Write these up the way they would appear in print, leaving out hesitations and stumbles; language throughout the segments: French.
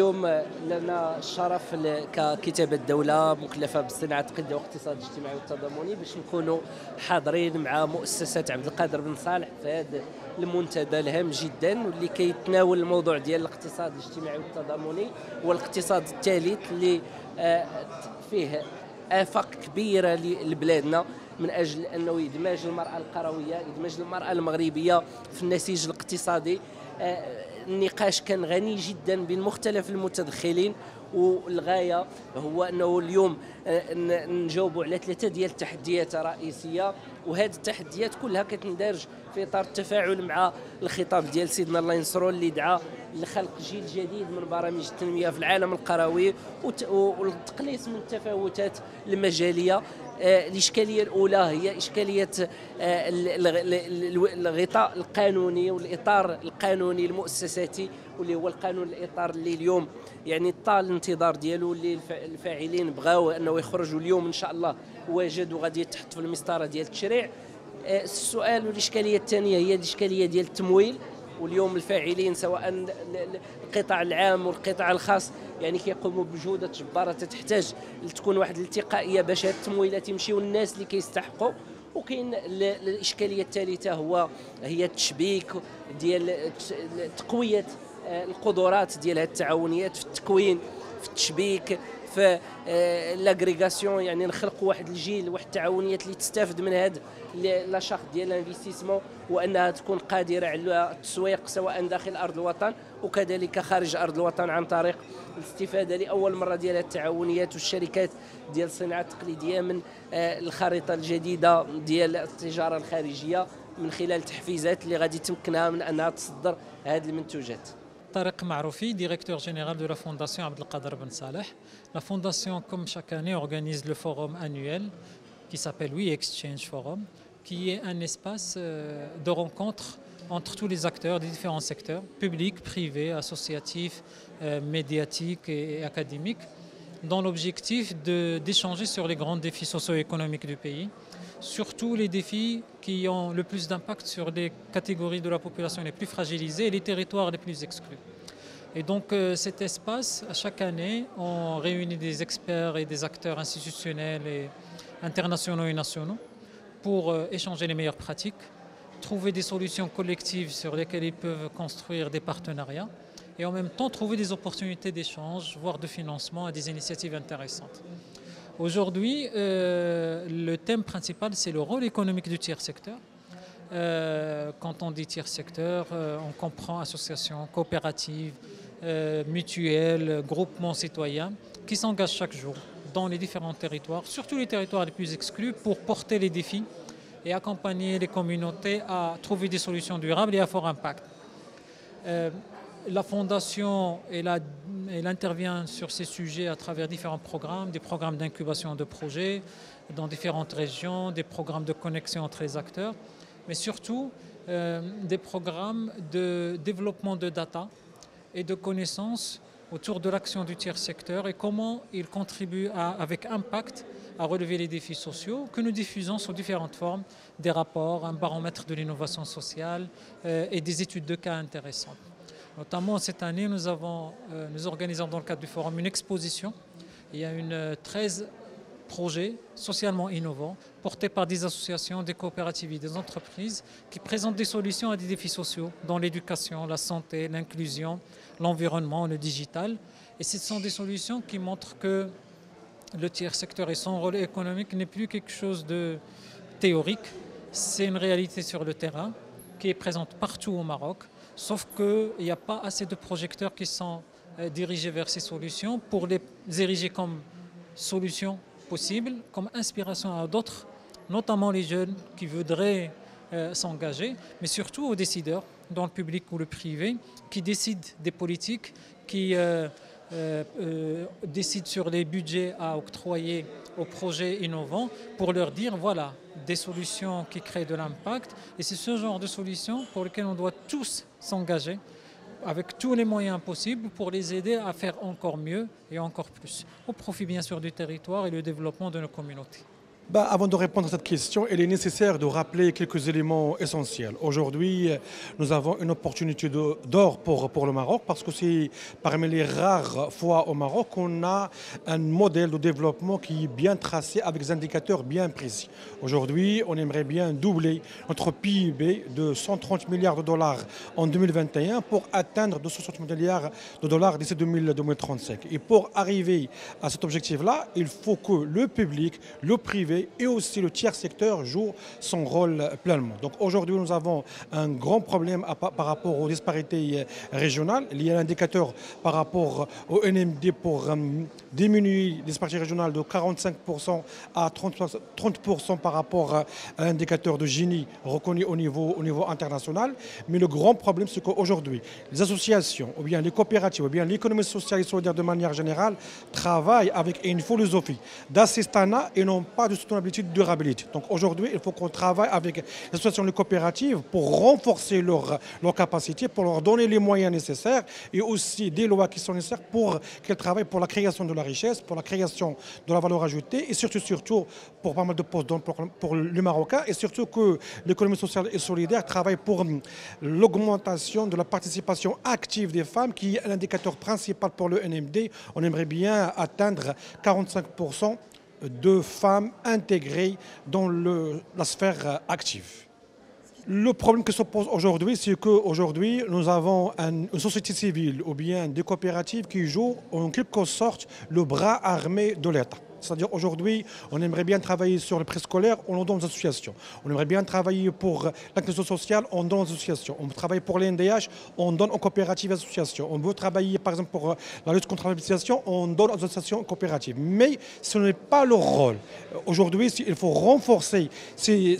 اليوم لنا الشرف ككتابة الدولة مكلفة بالصناعة التقليدية والاقتصاد الاجتماعي والتضامني باش نكونوا حاضرين مع مؤسسة عبد القادر بن صالح في هذا المنتدى الهام جدا واللي كيتناول الموضوع ديال الاقتصاد الاجتماعي والتضامني والاقتصاد الثالث اللي فيه آفاق كبيرة لبلادنا من أجل أنه يدمج المرأة القروية، يدمج المرأة المغربية في النسيج الاقتصادي. النقاش كان غني جدا بين مختلف المتدخلين، والغاية هو أنه اليوم نجاوبوا على 3 ديال التحديات رئيسية، وهذه التحديات كلها كتندرج في إطار التفاعل مع الخطاب ديال سيدنا الله ينصرو اللي دعا لخلق جيل جديد من برامج التنمية في العالم القروي والتقليص من التفاوتات المجالية. الإشكالية الأولى هي إشكالية الغطاء القانوني والإطار القانوني المؤسساتي واللي هو القانون الإطار اللي اليوم يعني طال الانتظار ديالو، اللي الفاعلين بغاو أنه يخرجوا اليوم إن شاء الله واجدوا غادي يتحط في المسطرة ديال التشريع. السؤال والإشكالية الثانية هي الإشكالية ديال التمويل، واليوم الفاعلين سواء القطاع العام والقطاع الخاص يعني كيقوموا بجهود جبارة تحتاج لتكون واحد الالتقائية باش هاد التمويلات يمشيو للناس اللي كيستحقوا. وكاين الإشكالية الثالثة هي التشبيك ديال تقوية القدرات ديال هاد التعاونيات في التكوين، في التشبيك، في لاغريغاسيون، يعني نخلقوا واحد الجيل واحد التعاونيات اللي تستافد من هذا لاشاخ ديال الانفستيسمون، وانها تكون قادره على التسويق سواء داخل ارض الوطن وكذلك خارج ارض الوطن عن طريق الاستفاده لاول مره ديال التعاونيات والشركات ديال الصناعه التقليديه من الخريطه الجديده ديال التجاره الخارجيه من خلال تحفيزات اللي غادي تمكنها من انها تصدر هذه المنتوجات. Tariq Maroufi, directeur général de la Fondation Abd el-Qader Ben Saleh. La Fondation, comme chaque année, organise le forum annuel qui s'appelle We Exchange Forum, qui est un espace de rencontre entre tous les acteurs des différents secteurs, publics, privés, associatifs, médiatiques et académiques, dans l'objectif d'échanger sur les grands défis socio-économiques du pays, surtout les défis qui ont le plus d'impact sur les catégories de la population les plus fragilisées et les territoires les plus exclus. Et donc cet espace, à chaque année, on réunit des experts et des acteurs institutionnels et internationaux et nationaux pour échanger les meilleures pratiques, trouver des solutions collectives sur lesquelles ils peuvent construire des partenariats et en même temps trouver des opportunités d'échange, voire de financement et des initiatives intéressantes. Aujourd'hui, le thème principal, c'est le rôle économique du tiers secteur. Quand on dit tiers secteur, on comprend associations, coopératives, mutuelles, groupements citoyens qui s'engagent chaque jour dans les différents territoires, surtout les territoires les plus exclus, pour porter les défis et accompagner les communautés à trouver des solutions durables et à fort impact. La Fondation, elle intervient sur ces sujets à travers différents programmes, des programmes d'incubation de projets dans différentes régions, des programmes de connexion entre les acteurs, mais surtout des programmes de développement de data et de connaissances autour de l'action du tiers secteur et comment il contribue avec impact à relever les défis sociaux que nous diffusons sous différentes formes, des rapports, un baromètre de l'innovation sociale et des études de cas intéressantes. Notamment cette année, nous organisons dans le cadre du forum une exposition. Il y a 13 projets socialement innovants portés par des associations, des coopératives et des entreprises qui présentent des solutions à des défis sociaux dans l'éducation, la santé, l'inclusion, l'environnement, le digital. Et ce sont des solutions qui montrent que le tiers secteur et son rôle économique n'est plus quelque chose de théorique, c'est une réalité sur le terrain qui est présente partout au Maroc. Sauf qu'il n'y a pas assez de projecteurs qui sont dirigés vers ces solutions pour les ériger comme solutions possibles, comme inspiration à d'autres, notamment les jeunes qui voudraient s'engager, mais surtout aux décideurs, dans le public ou le privé, qui décident des politiques, qui décident sur les budgets à octroyer aux projets innovants pour leur dire voilà des solutions qui créent de l'impact et c'est ce genre de solutions pour lesquelles on doit tous s'engager avec tous les moyens possibles pour les aider à faire encore mieux et encore plus au profit bien sûr du territoire et le développement de nos communautés. Avant de répondre à cette question, il est nécessaire de rappeler quelques éléments essentiels. Aujourd'hui, nous avons une opportunité d'or pour le Maroc parce que c'est parmi les rares fois au Maroc qu'on a un modèle de développement qui est bien tracé avec des indicateurs bien précis. Aujourd'hui, on aimerait bien doubler notre PIB de 130 milliards de dollars en 2021 pour atteindre 260 milliards de dollars d'ici 2035. Et pour arriver à cet objectif-là, il faut que le public, le privé, et aussi le tiers secteur joue son rôle pleinement. Donc aujourd'hui, nous avons un grand problème par rapport aux disparités régionales. Il y a un indicateur par rapport au NMD pour diminuer les disparités régionales de 45% à 30% par rapport à l'indicateur de Gini reconnu au niveau international. Mais le grand problème, c'est qu'aujourd'hui, les associations, ou bien les coopératives, ou bien l'économie sociale et solidaire de manière générale, travaillent avec une philosophie d'assistanat et non pas de soutenabilité, de durabilité. Donc aujourd'hui, il faut qu'on travaille avec les associations, les coopératives pour renforcer leur capacité, pour leur donner les moyens nécessaires et aussi des lois qui sont nécessaires pour qu'elles travaillent pour la création de la richesse, pour la création de la valeur ajoutée et surtout pour pas mal de postes d'emploi pour les Marocains et surtout que l'économie sociale et solidaire travaille pour l'augmentation de la participation active des femmes qui est l'indicateur principal pour le NMD. On aimerait bien atteindre 45% de femmes intégrées dans la sphère active. Le problème qui se pose aujourd'hui, c'est qu'aujourd'hui, nous avons une société civile ou bien des coopératives qui jouent en quelque sorte le bras armé de l'État. C'est-à-dire aujourd'hui, on aimerait bien travailler sur le préscolaire, on donne aux associations. On aimerait bien travailler pour l'inclusion sociale, on donne aux associations. On travaille pour l'NDH, on donne aux coopératives et associations. On veut travailler par exemple pour la lutte contre l'habitation, on donne aux associations coopératives. Mais ce n'est pas leur rôle. Aujourd'hui, il faut renforcer ces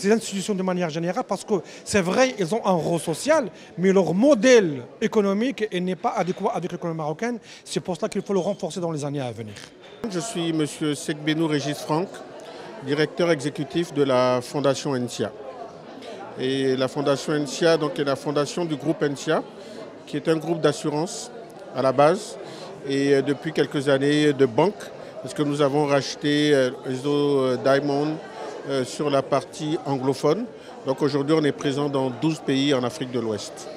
institutions de manière générale parce que c'est vrai, ils ont un rôle social, mais leur modèle économique n'est pas adéquat avec l'économie marocaine. C'est pour cela qu'il faut le renforcer dans les années à venir. Je suis M. Sekbenou Régis Franck, directeur exécutif de la Fondation ENSIA. Et la Fondation ENSIA est la fondation du groupe ENSIA, qui est un groupe d'assurance à la base et depuis quelques années de banque, parce que nous avons racheté le réseau Diamond sur la partie anglophone. Donc aujourd'hui, on est présent dans 12 pays en Afrique de l'Ouest.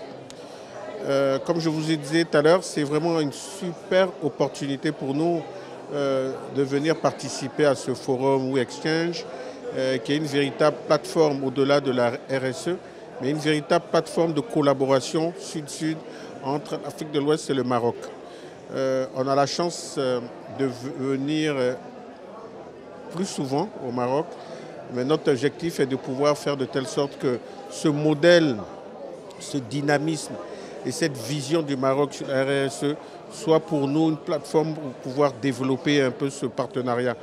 Comme je vous ai dit tout à l'heure, c'est vraiment une super opportunité pour nous de venir participer à ce forum WeExchange, qui est une véritable plateforme au-delà de la RSE, mais une véritable plateforme de collaboration sud-sud entre l'Afrique de l'Ouest et le Maroc. On a la chance de venir plus souvent au Maroc, mais notre objectif est de pouvoir faire de telle sorte que ce modèle, ce dynamisme et cette vision du Maroc sur la RSE soit pour nous une plateforme pour pouvoir développer un peu ce partenariat.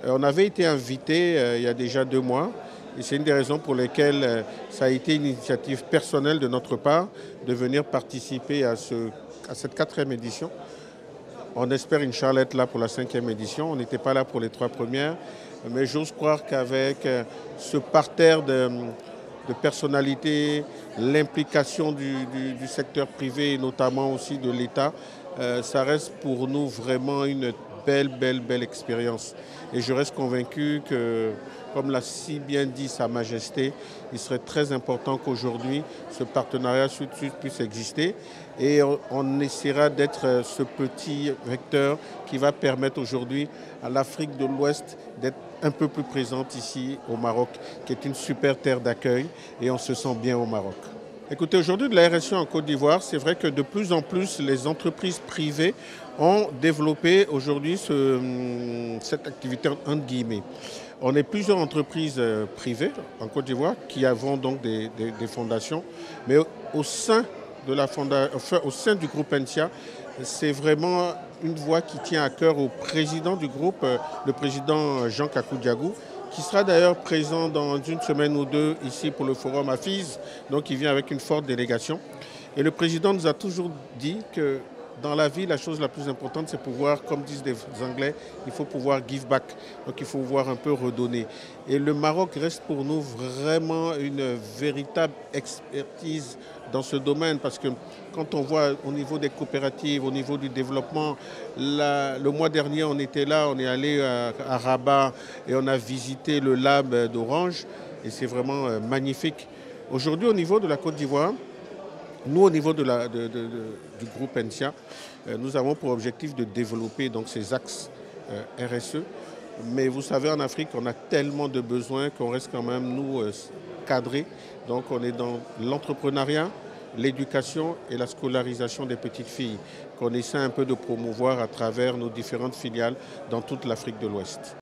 On avait été invité il y a déjà 2 mois et c'est une des raisons pour lesquelles ça a été une initiative personnelle de notre part de venir participer à cette 4e édition. On espère Inch'Allah être là pour la 5e édition. On n'était pas là pour les 3 premières, mais j'ose croire qu'avec ce parterre de personnalités, l'implication du secteur privé et notamment aussi de l'État, ça reste pour nous vraiment une belle expérience. Et je reste convaincu que, comme l'a si bien dit Sa Majesté, il serait très important qu'aujourd'hui ce partenariat sud-sud puisse exister et on essaiera d'être ce petit vecteur qui va permettre aujourd'hui à l'Afrique de l'Ouest d'être un peu plus présente ici au Maroc, qui est une super terre d'accueil et on se sent bien au Maroc. Écoutez, aujourd'hui de la RSE en Côte d'Ivoire, c'est vrai que de plus en plus les entreprises privées ont développé aujourd'hui cette activité entre guillemets. On est plusieurs entreprises privées en Côte d'Ivoire qui avons donc des fondations, mais au sein du groupe ENSIA, c'est vraiment une voix qui tient à cœur au président du groupe, le président Jean Kakou Diagou, qui sera d'ailleurs présent dans 1 semaine ou 2 ici pour le forum AFIS, donc il vient avec une forte délégation. Et le président nous a toujours dit que dans la vie, la chose la plus importante, c'est pouvoir, comme disent les Anglais, il faut pouvoir give back. Donc il faut pouvoir un peu redonner. Et le Maroc reste pour nous vraiment une véritable expertise dans ce domaine, parce que quand on voit au niveau des coopératives, au niveau du développement, le mois dernier on était là, on est allé à Rabat et on a visité le lab d'Orange et c'est vraiment magnifique. Aujourd'hui au niveau de la Côte d'Ivoire, nous au niveau du groupe ENSIA, nous avons pour objectif de développer donc, ces axes RSE. Mais vous savez, en Afrique, on a tellement de besoins qu'on reste quand même, nous, cadrés. Donc on est dans l'entrepreneuriat, l'éducation et la scolarisation des petites filles, qu'on essaie un peu de promouvoir à travers nos différentes filiales dans toute l'Afrique de l'Ouest.